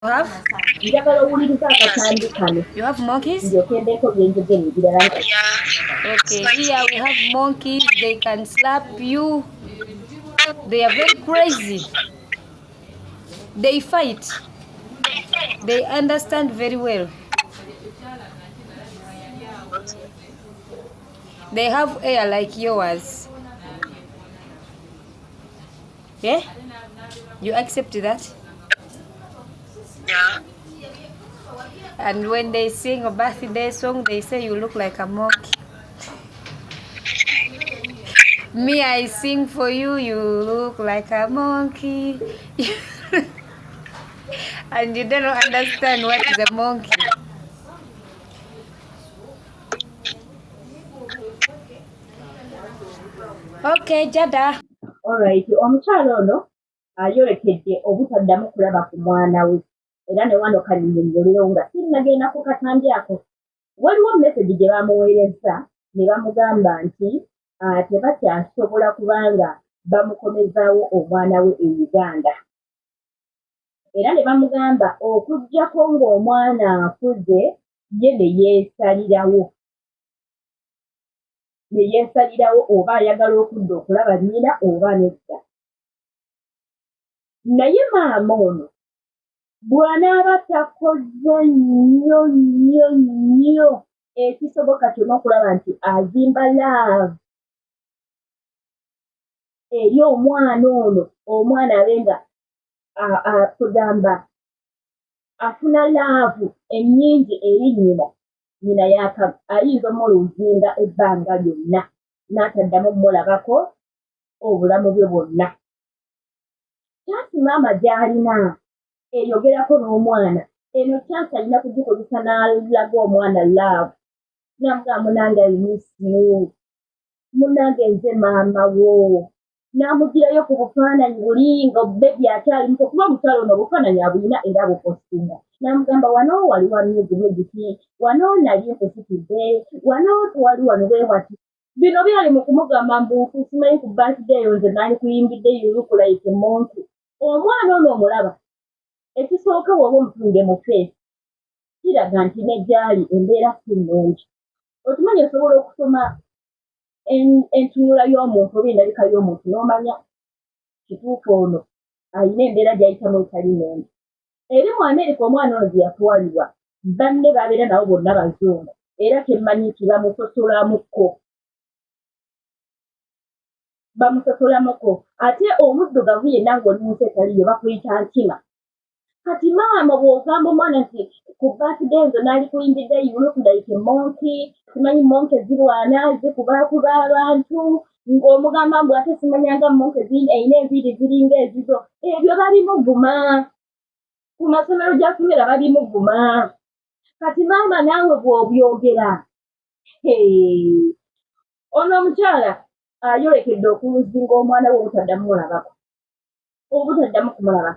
have? njagala owuliriza akatambi kano You have monkeys? ndyokendeko byenjogera ebirala. Okay, here we have monkeys. They can slap you. They are very crazy. They fight. They understand very well. They have hair like yours. Yeah? You accept that? Yeah. And when they sing a birthday song, they say you look like a monkey. Me, I sing for you, you look like a monkey. And you don't understand what is a monkey. Okay, Jada. Alright, omukyala ono ayolekedde obutaddamu kulaba ku mwana we era ne wano kannyonnyoleyo nga sinnagenda ku katambi ako. Waliwo message gye bamuweereza ne bamugamba nti tebakyasobola kubanga bamukomezaawo omwana we e Uganda. Era ne bamugamba okuggyako ng'omwana akuze ye ne yeesalirawo oba ayagala okudda okulaba nnyina oba nedda. Naye maama ono bw'anaaba takoze nnyo ekisoboka kyonna okulaba nti azimba laavu eri omwana ono, omwana abe nga tugamba afuna laavu ennyingi eri nnyina ayinza omuluzinga ebbanga lyonna n'ataddamu mulabako obulamu bwe bwonna. Kyasi maama gy'alina eyogerako n'omwana eno kyasi alina kugikozesa n'alaga omwana laavu n'amugamba munange I miss you, munange nze maama wo, n'amugirayo ku bufaananyi buli nga bebi akyali muto kuba omukyalo ono obufaananyi abulina era abupostinga. N'amugamba wano wali wa myezi bwegiti, wano nali nkusitudde, wano twali wano bwe wati. Bino byali mu kumugamba mbu simanyi ku birthday nze nali kuyimbidde you look like a monkey. Omwana ono omulaba ekisooka woba omutunde mu feesi kiraga nti ne gyali embeera si nnungi. Okimanyi osobola okusoma entunula y'omuntu oba endabika y'omuntu n'omanya kituufu ono alina embeera gy'ayitamu etali nnungi. Eri mu Amerika omwana ono gye yatwalibwa banne babeera nabo bonna bazungu era kyemmanyi nti bamusosolamuko ate omuddugavu yenna ng'oli mu nsi etaliyo bakuyita nkima. Kati maama bw'ogamba omwana nti ku birthday nze naali kuyimbidde you look like a monkey, simanyi monke zirwana zikubakuba abantu, ng'omugamba mbu ate simanyanga monke eyina enviiri ziringa ezizo, ebyo babimuvuma ku masomero gy'asomera babimuvuma. Kati maama naawe bw'obyogera ono omukyala ayolekedde okuluzinga omwana we obutaddamu kumulaba.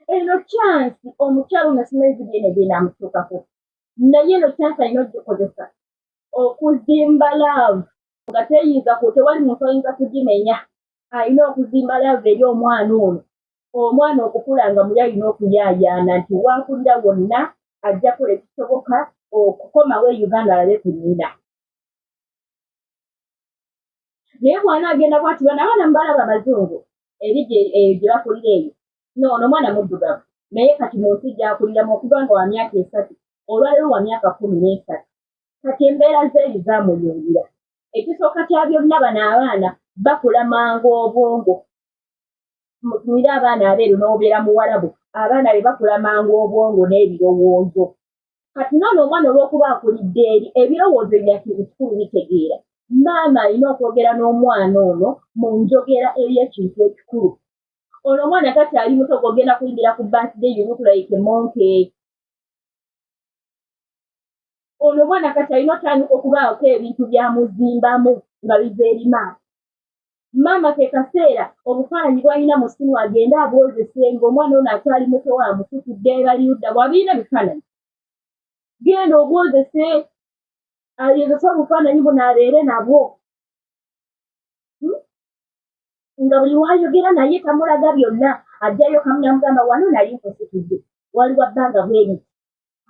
Eno chansi omukyalo nasimanyi zigenda egenda amutuukako, naye eno chansi alina ogikozesa okuzimba laavu nga tewali muntu ayinza kugimenya. Alina okuzimba laavu eri omwana ono, omwana okukula nga muli alina okuyaayaana nti waakulira wonna ajja kola ekisoboka okukomawo e Uganda alabe ku nnyina. Naye bwana agenda bwati bano abaana mubalaba abazungu eri gye bakulira eyo ono mwana muddugavu naye kati mu nsi gy'akuliramu okuva nga wa myaka 3 olwaleero wa myaka 13. Kati embeera z'eri zaamuyungira. Ekisooka kya byonna bano abaana bakula mangu obwongo. Mutumire abaana abeeru n'obeera muwarabu, abaana be bakula mangu obwongo n'ebirowoozo. Kati n'ono omwana olw'okuba akulidde eri ebirowoozo ebyakikulu bitegeera. Maama alina okwogera n'omwana ono mu njogera ey'ekintu ekikulu. Ono omwana kati ali muto gw'ogenda kuyimbira ku birthday you look like a monkey. Ono omwana kati alina otandika okubaako ebintu byamuzimbamu nga biva eri maama. Maama ke kaseera obufaananyi bw'alina mu ssimu agenda abwozese ng'omwana ono akyali muto amusitudde bali ludda bw'abiina bifaananyi. Genda obwozese ayozese obufaananyi buno abeere nabwo. Nga buli wayogera naye tamulaga byonna ajjayo kamu namugamba wano nali nkusitudde. waliwo bbanga bweri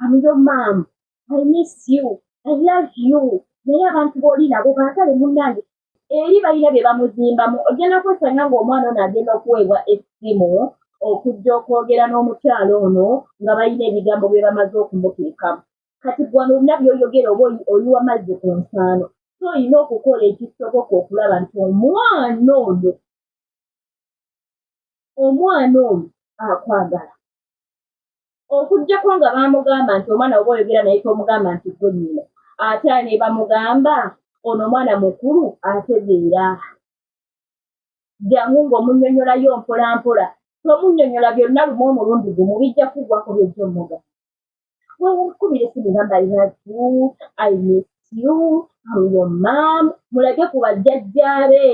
I'm your mom, I miss you, I love you. Naye abantu b'oli nabo baagale munnange eri balina bye bamuzimbamu ogenda kwesanga ng'omwana ono agenda okuweebwa essimu okujja okwogera n'omukyalo ono nga balina ebigambo bye bamaze okumuteekamu kati gwano olina by'oyogera oba oyiwa mazzi ku nsaano so olina okukola ekisoboka okulaba nti omwana ono akwagala okuggyako nga bamugamba nti omwana oba oyogera naye tomugamba nti gwe nnyina ate ne bamugamba ono omwana mukulu ategeera jangu ng'omunnyonnyolayo mpolampola tomunnyonnyola byonna lumu omulundi gumu bijja kugwako by'ejjomuga wekubira essimu gamba I love you, I miss you, I'm your mom mulage ku bajjajjaabe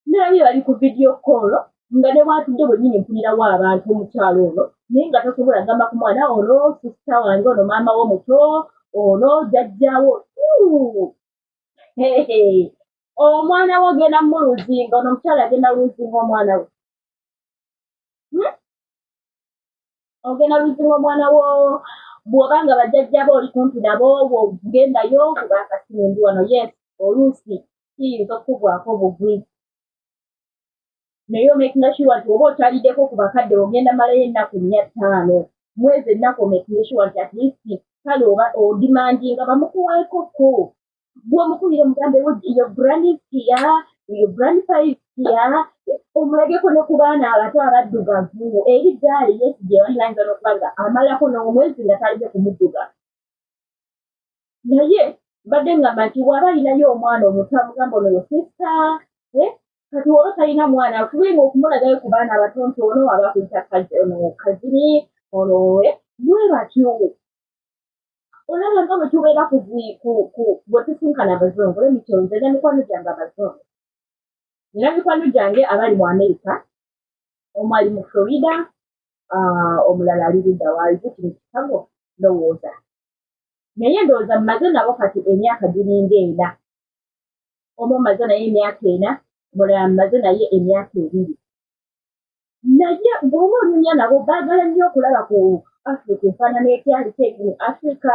nerabye bali ku video call nga ne bwatudde bwennyini mpulirawo abantu omukyalo ono naye nga tosobola gamba ku mwana ono sisita wange ono maama wo muto ono jjajjaawo omwana wo ogenda muluzinga ono omukyala agenda luzinga omwana we ogenda luzinga omwana wo bw'oba nga bajjajjaabe oli kumpi nabo bw'ogendayo kuba akasimu ndi wano yes oluusi kiyinza okukugwako bugwi naye omakinga sure nti oba otaliddeko ku bakadde ogenda malayo ennaku 4-5 mwezi ennaku omakinga sure nti at least kale oba odimandinga bamukuweekoko bw'omukubire mugambe your granny is here, your grandpa is here omulageko ne ku baana abato abaddugavu eri gaali yesi gye balinayinza n'okuba nga amalako n'omwezi nga talidde kumuddugavu naye badde ngamba nti bw'aba alinayo omwana omuto amugamba ono yo sista kati oba talina mwana akubenga okumulagayo ku baana abato nti ono aba kuyita kazini ono bwe batyo olaba nga bwe tubeera bwe tusinkana abazungu lemitonze era mikwano gyange abazungu era mikwano gyange abali mu Amerika omu ali mu Florida omulala ali ludda waali kino Chicago ndowooza naye ndowooza mmaze nabo kati emyaka giringa 4 omu mmaze naye emyaka 4 mulala mmaze naye emyaka 2 naye bw'oba onyumya nabo baagala nnyo okulaba ku Africa efaanana ekyali kyegini Africa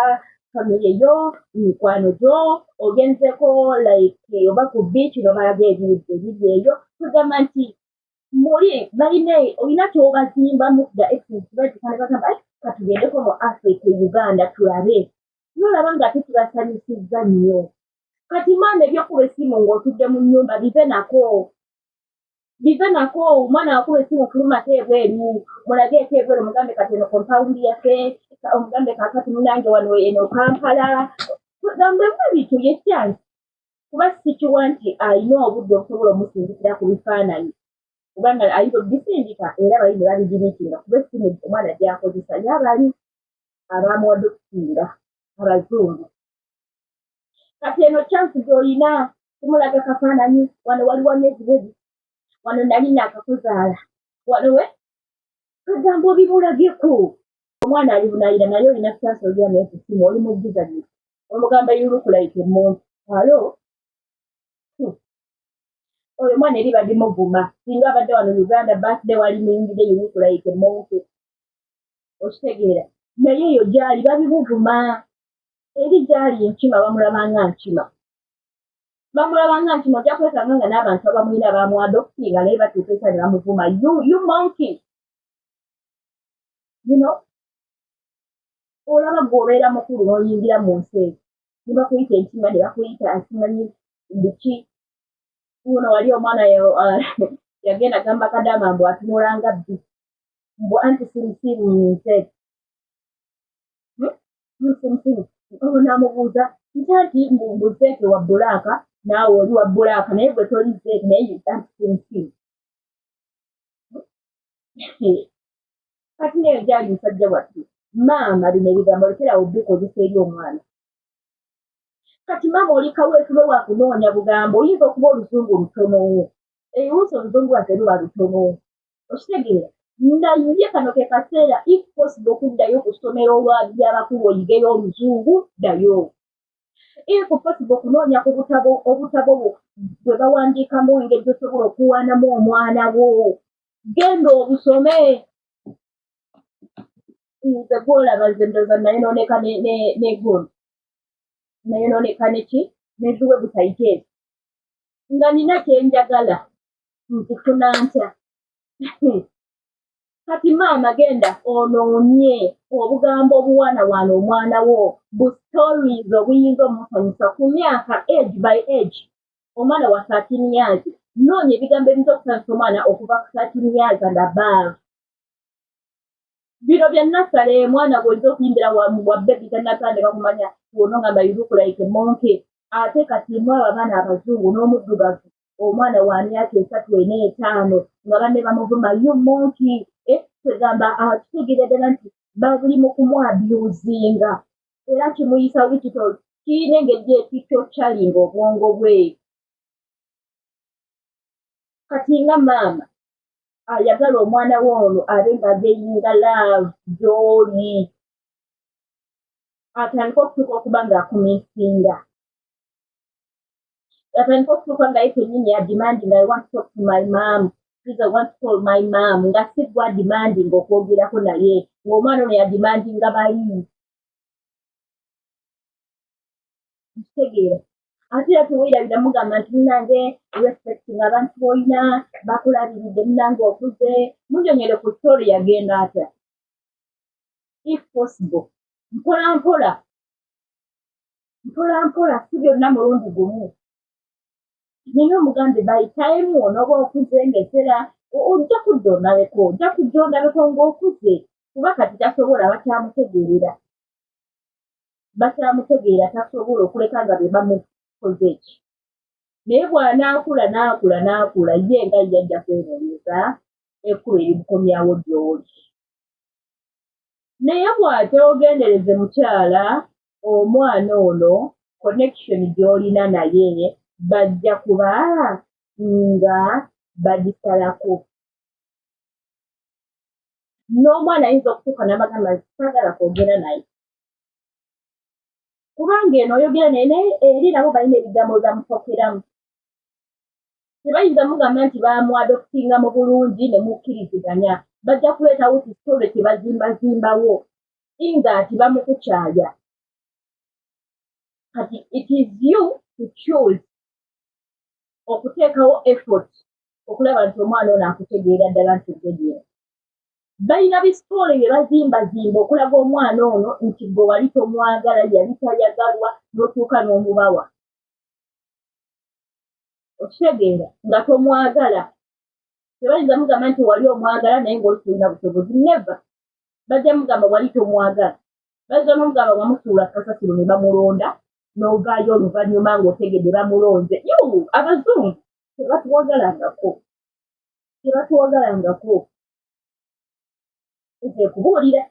family eyo mikwano gyo ogenzeko like oba ku beach nobalaga ebiri eyo tugamba nti muli balina olina kyobazimbamu da exercise bagamba katugendeko mu Africa Uganda tulabe nolaba nga tetubasanyusizza nnyo kati maana ebyokuba essimu ng'otudde mu nnyumba bive nako omwana wakuba essimu fuluma teebweru mulage eteebweru mugambe kati eno kompawundi yaffe omugambe kakati munange wano eno Kampala tugambe bityo yekyansi kuba sikiwa nti alina obudde okusobola omusindikira ku bifaananyi kubanga ayinza obisindika era bali ne babigiriikinga kuba essimu omwana gyakozesa yabali abaamuwadokusinga abazungu kati eno chansi gy'olina kumulaga kafaananyi wano waliwo nezibwezi wano nali naakakuzaala wano we kagamba obimulageko omwana ali bunayira naye olina chansi olya n'ekusimu oli mu gizani omugamba yulukulaike muntu alo oyo mwana eri badimuvuma singa abadde wano Uganda birthday wali muyingire yulukulaike muntu okitegeera naye eyo gyali babimuvuma eri gyali enkima bamulabanga nkima ojja kwesanga nga n'abantu abamwina bamwadokutinga naye batuuka ne bamuvuma you monkey olaba gweobeera mukulu n'oyingira mu nsi eyo ne bakuyita enkima ne bakuyita asimanyi biki uno wali omwana yagenda gamba kadama mbu atunulanga bbi mbu anti simusimu nze simusimu namubuuza nti mbu zeeke wa bbulaaka naawe oli wa bbulaaka naye gwe toli zeeke naye anti simusimu kati neyo gyali musajja wattu maama bino ebigambo lekerawo bikozesa eri omwana kati maama oli kaweefube wakunoonya bugambo oyinza okuba oluzungu lutono ewuusa oluzungu wate luba lutono okitegeera naye kano ke kaseera if possible okuddayo ku ssomero ly'abakulu oyigeyo oluzungu ddayo if possible okunoonya ku obutabo bwe bawandiikamu engeri gy'osobola okuwaanamu omwana wo genda obusome nze gwolaba nze ndowooza nayonooneka n'eggulu nayonooneka neki n'edduwe butayiteeza nga nina kyenjagala nkifuna ntya kati maama genda onoonye obugambo obuwaanawaana omwana wo bu stories obuyinza omusanyusa ku myaka age by age omwana wa 13 years noonya ebigambo ebiyinza okusanyusa omwana okuva ku 13 years and above bino bya nasale mwana gwoyinza okuyimbira wa bebi tannatandika kumanya wonongamba you look like a monkey ate kati mwabo abaana abazungu n'omuddugavu omwana wa myaka 35 nga banne bamuvuma you monkey kwegamba kitegeera ddala nti bali mu kumwabyuzinga era kimuyisa wikitol kiina engeri ekikyochalinga obwongo bwe kati nga maama ayagala omwana w'ono abe nga geyinga love gy'oli atandika okutuuka okuba ng'akumisinga atandika okutuuka nga ye kennyini adimandinga I want to talk to my mom please I want to call my mom nga si gwa demanding okwogerako naye ng'omwana ono yadimandinga bali kitegeera ate era teweerabira mugamba nti munange respecting abantu boyina bakulabiridde munange okuze munyonyere ku story yagenda atya if possible mpola si byonna mulundi gumu nina omugambe by time onoba okuze ng'ekera ojja kujja ondabeko ng'okuze kuba kati tasobola bakyamutegeera tasobola okuleka nga be bamukoze eki naye bw'anaakula ye nga yajja kwenoonyeza ekkuba erimukomyawo gy'oli naye bw'ate ogendereze mukyala omwana ono connection gy'olina naye bajja kuba nga bagisalako n'omwana ayinza okutuuka n'abagamba saagala kwogera naye kubanga eno oyogera naye eri nabo balina ebigambo byamufokeramu tebayinza mugamba nti bamwadoptinga mu bulungi ne mukkiriziganya bajja kuleetawo kisitole kye bazimbazimbawo nga ati bamukukyaya kati it is you to choose okuteekawo effort okulaba nti omwana ono akutegeera ddala nti otegeera balina bisitole bye bazimbazimba okulaga omwana ono nti gwe wali tomwagala yali tayagalwa n'otuuka n'omubawa okitegeera nga tomwagala tebayinza mugamba nti wali omwagala naye ng'oli tulina busobozi never bajja mugamba wali tomwagala bayinza n'omugamba wamusuula kasasiro ne bamulonda n'ovaayo oluvannyuma ng'otegedde bamulonze abazungu tebatuwagalangako nze kubuulira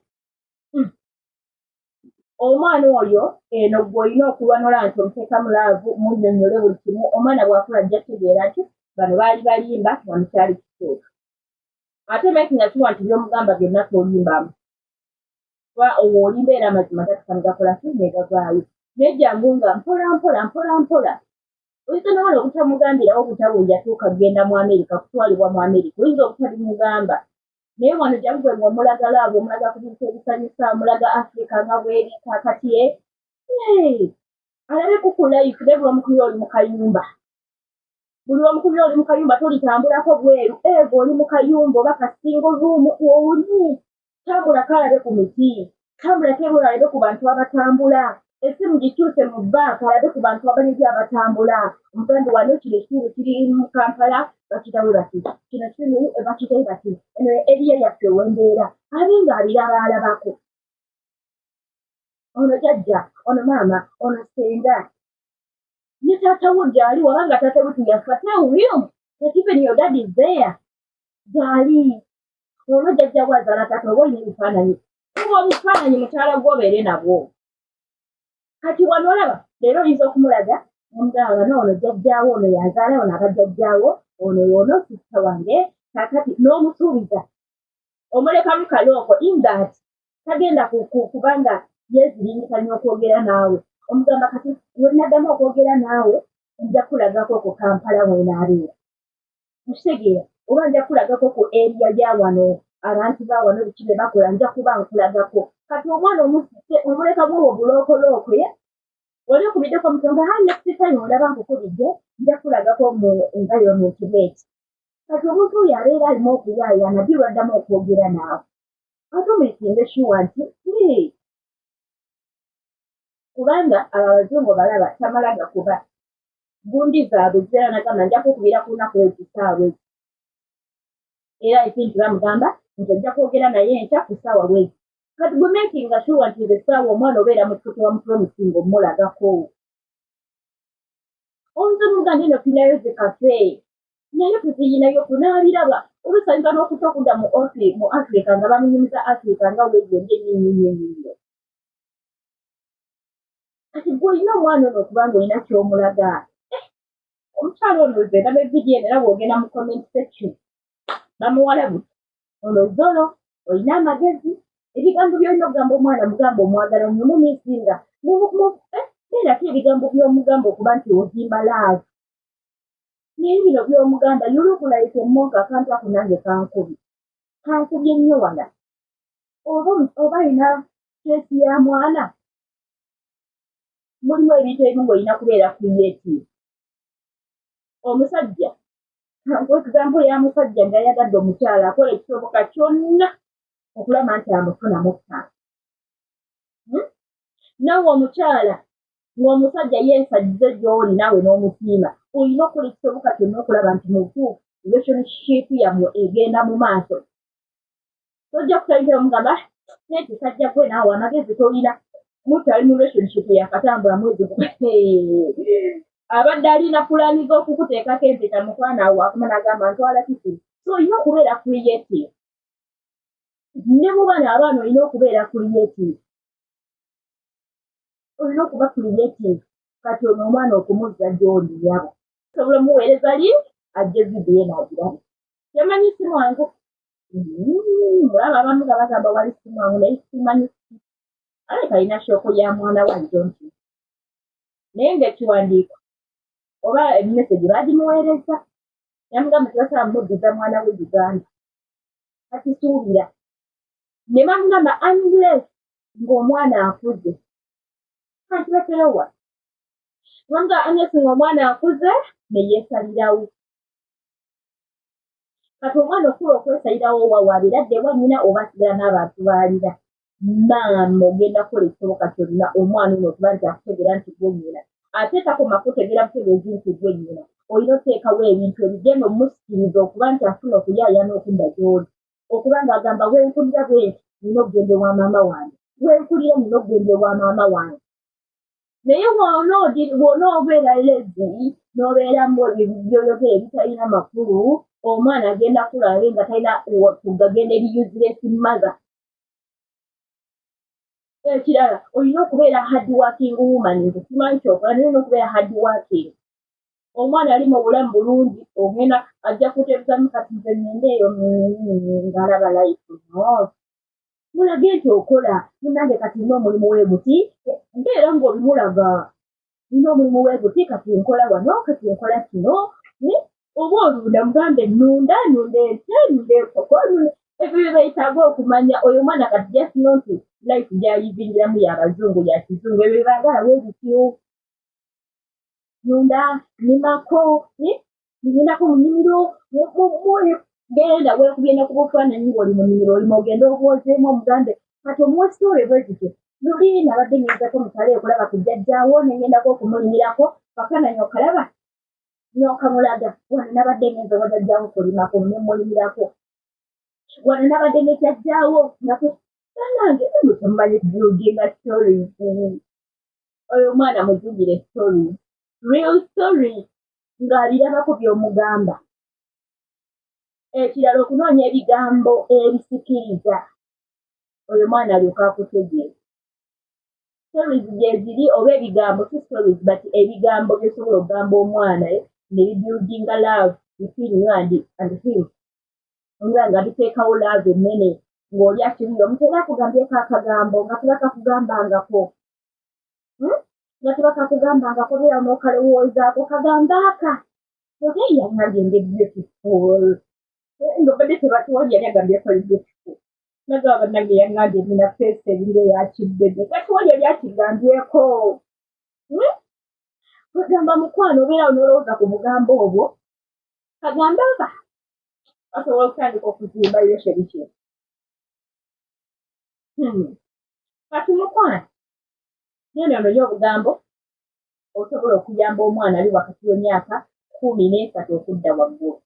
omwana oyo eno gw'olina okulwanula nti omuteekamu laavu munnyonnyole buli kimu omwana bw'akula ajja kutegeera nti bano baali balimba wano kyali kituufu ate making sure nti by'omugamba byonna tolimbamu kuba owo olimba era amazima gatukangakola negavaayo naye jangu nga mpola oyinza n'owala obutamugambirawo obutabuuya tuuka kugenda mu Amerika kutwalibwa mu Amerika oyinza obutabimugamba naye wano jangu gwe omulaga laavu omulaga ku bintu ebisanyusa omulaga Africa nga bweri kakati alabe kuku life ne bw'omukubya oli mu kayumba buli omukubya oli mu kayumba tolitambulako bweru oli mu kayumba oba kasingo ruumu oli tambula kalabe ku miti tambula tebula alabe ku bantu abatambula esimu gikyuse mu bbaaka alabe ku bantu abanigi abatambula omuganda wano kino ekitundu kiri mu Kampala bakitawe bati kino kitundu bakitawe bati eno eriya yaffe wembeera abe nga abirabaalabako ono jjajja ono maama ono senga ne taatawo gyali wabanga taatawo tuyafa tell him that even your dad is there gyali olwo jjajja bwazaala taata oba olina ebifaananyi kuba obufaananyi mukyala gwobeere nabwo kati wano olaba leero oyinza okumulaga omugamba noono jjajjaawo ono yazaala ono abajjajjaawo ono yoono sisita wange kakati n'omusuubiza omulekamu kalooko ingat tagenda kubanga yeezirinkanya okwogera naawe omugamba kati wenaddamu okwogera naawe nja kulagako ku Kampala mwenaabeera mukitegeera oba nja kulagako ku eriya gya wano abantu bawano biki bye bakola nja kuba nkulagako kati omwana omulekamu obulookolooko ye oli okubiddeko mutonga hayi next time olaba nkukubidde nja kulagako mu environment bweti kati omuntu oyo abeera alimu okuyaayana ddi lwaddamu okwogera naawe ate omulikinga shuwa nti kubanga abo abazungu balaba tamala gakuba gundi zaabwe zibeera nagamba nja kukubira ku lunaku ekisaawe era ekintu bamugamba nti ojja kwogera naye enkya ku ssaawa bwezi kati gwe makinga shuwa nti essaawa omwana obeera mutukutu wa mupromisinga omulagako oyinza omuganda eno tulinayo zikafe naye tuziyinayo kunaabiraba olusanyiza n'okuta okudda mu afrika nga bamunyumiza afrika nga weegende ennyinyo kati gwe olina omwana ono okubanga olina ky'omulaga omukyalo ono ze ndaba evidiyo eno era bw'ogenda mu comment section bamuwalabu ono zolo olina amagezi ebigambo by'olina okugamba omwana mugamba omwagala onyumumisinga beerako ebigambo by'omugamba okuba nti ozimba laavu naye bino by'omugamba yulukulaite emmonka akantu ako nange kankubye nnyo wala oba alina keesi ya mwana mulimu ebintu ebimu ng'olina kubeera creative omusajja ekigambo ya musajja ng'ayagadde omukyala akola ekisoboka kyonna okulaba nti amufunamu ttaka naawe omukyala ng'omusajja yeesajjize gy'oli naawe n'omusiima olina okukola ekisoboka kyonna okulaba nti mutuufu relationship yammwe egenda mu maaso tojja kutayingira omugamba nekisajja gwe naawe amagezi tolina mutali mu relationship yakatambula mwezi abadde alina pulaaniga okukuteekako empeta mukwana awo akuma n'agamba ntwala kiki so olina okubeera creative ne mu baana abaana olina okubeera creative olina okuba creative kati ono omwana okumuzza gy'oli yabo osobola omuweereza linki ajje vidiyo naagirabe yamanyi si mwangu mulaba abamu nga bagamba wali si mwangu naye simanyi aleka alina shooko ya mwana wajjo nti naye ng'ekiwandiiko oba emesegi baagimuweereza yamugamba tebasaba muddiza mwana we Uganda akisuubira ne bamugamba unless ng'omwana akuze kanti baterewa bamugamba unless ng'omwana akuze ne yeesalirawo kati omwana okula okwesalirawo wawaabira addewa nnyina oba asigala n'abantu baalira maama ogenda kukola ekisoboka kyonna omwana ono okuba nti akutegera nti gwe nnyina ate takoma kutegera butegeezi nti gwe nnyina olina oteekawo ebintu ebigenda omusikiriza okuba nti afuna okuyaaya n'okudda gy'oli okuba ng'agamba wenkulira bwenti nina okugenda ewa maama wange wenkulira nina okugenda ewa maama wange naye bw'onoobeera lezi n'obeeramu ebyoyogera ebitalina makulu omwana agenda kulabe nga talina kugagenda ebiyuziresi mother ekirala olina okubeera hard working woman nze simanyi kyokola naye olina okubeera hard working omwana ali mu bulamu bulungi ogenda ajja kuteebuzamu kati nze ngende eyo ng'alaba life no mulage nti okola munange kati nina omulimu weeguti mbeera ng'obimulaga nina omulimu weeguti kati nkola wano kati nkola kino oba olunda mugambe nunda ente nunda enkoko ebyo bye beetaaga okumanya oyo omwana kati jasino nti life gy'alivingiramu y'abazungu ya kizungu ebyo baagala weebityo nunda limako ngendako mu nnimiro genda weekubye ku bufaananyi ng'oli mu nnimiro olima ogenda obwozeemu omugambe kati omuwa sitole bwe zityo luli nabadde ngeezako mutale okulaba ku jjajjaawo nengendako okumulimirako pakananyi okalaba n'okamulaga wano nabadde ngenza oba jjajjaawo kulimako nemulimirako wano nabadde ne jjajjaawo nange mutemumanyi buildinga stories oyo omwana muzigire stories real stories ng'alirabako by'omugamba ekirala okunoonya ebigambo ebisikiriza oyo mwana alyoka akutegeera stories gye ziri oba ebigambo si stories but ebigambo byosobola okugamba omwana ne bibuildinga love between you and him nga biteekawo love ennene ng'oli akiriyo omuntu akugambyeko akagambo nga tebakakugambangako nga tebakakugambangako beera n'okalowoozaako kagamba aka ogeya ngambye nge beautiful bannabbi tebatuwali yali agambye politiku nagaba bannabbi yangambye nina feesi ebire yakiddede katuwali yali akigambyeko bagamba mukwano obeera onoolowooza ku bugambo obwo kagamba nga asobola okutandika okuzimba yoseri kye kati mukwano genda ononye obugambo osobola okuyamba omwana ali wakati w'emyaka 13 okudda waggulu